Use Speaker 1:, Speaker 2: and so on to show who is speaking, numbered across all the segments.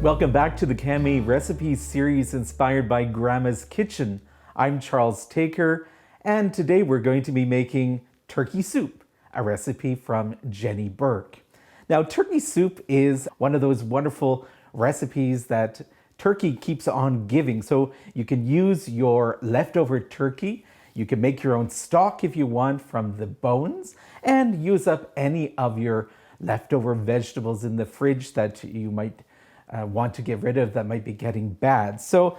Speaker 1: Welcome back to the CAMI recipe series inspired by Grandma's Kitchen. I'm Charles Taker, and today we're going to be making turkey soup, a recipe from Jenny Burke. Now, turkey soup is one of those wonderful recipes that turkey keeps on giving. So you can use your leftover turkey, you can make your own stock if you want from the bones, and use up any of your leftover vegetables in the fridge that you might want to get rid of that might be getting bad. So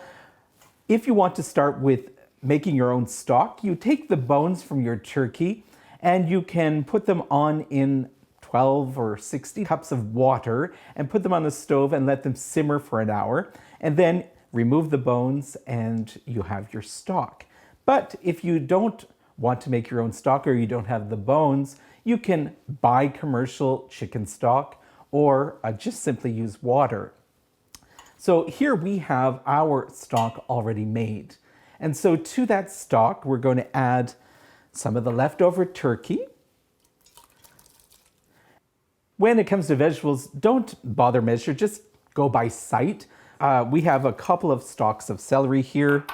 Speaker 1: if you want to start with making your own stock, you take the bones from your turkey and you can put them on in 12 or 60 cups of water and put them on the stove and let them simmer for an hour, and then remove the bones and you have your stock. But if you don't want to make your own stock or you don't have the bones, you can buy commercial chicken stock or just simply use water. So here we have our stock already made. And so to that stock, we're going to add some of the leftover turkey. When it comes to vegetables, don't bother measure, just go by sight. We have a couple of stalks of celery here,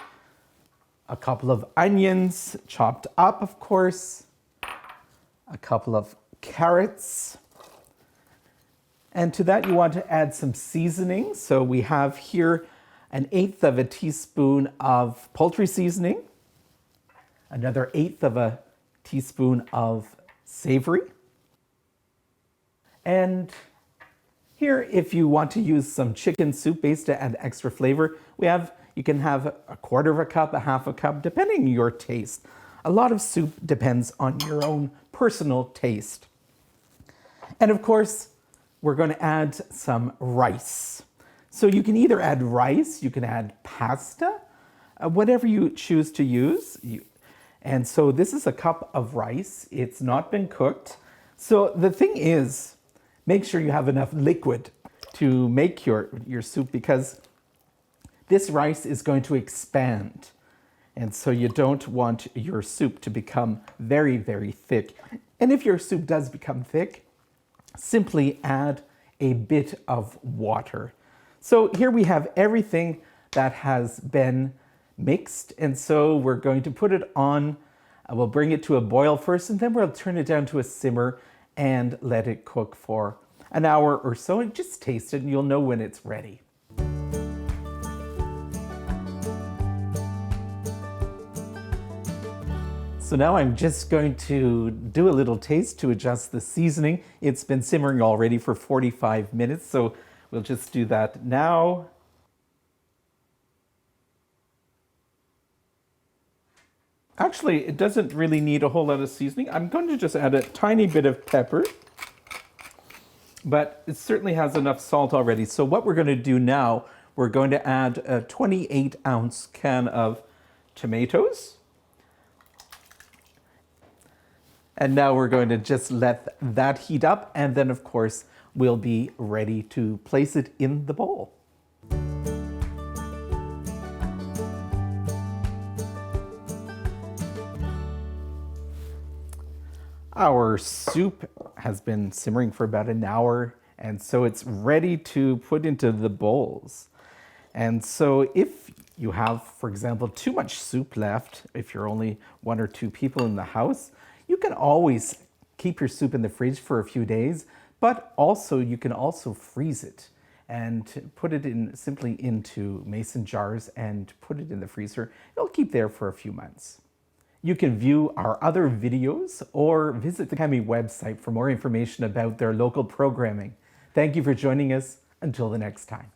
Speaker 1: a couple of onions chopped up, of course, a couple of carrots. And to that you want to add some seasoning. So we have here 1/8 of a teaspoon of poultry seasoning, another 1/8 of a teaspoon of savory. And here, if you want to use some chicken soup base to add extra flavor, you can have 1/4 of a cup, 1/2 a cup, depending on your taste. A lot of soup depends on your own personal taste. And of course, we're going to add some rice. So you can either add rice, you can add pasta, whatever you choose to use. And so this is a cup of rice. It's not been cooked. So the thing is, make sure you have enough liquid to make your soup, because this rice is going to expand. And so you don't want your soup to become very, very thick. And if your soup does become thick, simply add a bit of water. So here we have everything that has been mixed. And so we're going to put it on, we'll bring it to a boil first, and then we'll turn it down to a simmer and let it cook for an hour or so. And just taste it and you'll know when it's ready. So now I'm just going to do a little taste to adjust the seasoning. It's been simmering already for 45 minutes, so we'll just do that now. Actually, it doesn't really need a whole lot of seasoning. I'm going to just add a tiny bit of pepper, but it certainly has enough salt already. So what we're going to do now, we're going to add a 28-ounce can of tomatoes. And now we're going to just let that heat up, and then of course we'll be ready to place it in the bowl. Our soup has been simmering for about an hour, and so it's ready to put into the bowls. And so if you have, for example, too much soup left, if you're only 1 or 2 people in the house, you can always keep your soup in the fridge for a few days, but also you can also freeze it and put it simply into mason jars and put it in the freezer. It'll keep there for a few months. You can view our other videos or visit the CAMI website for more information about their local programming. Thank you for joining us. Until the next time.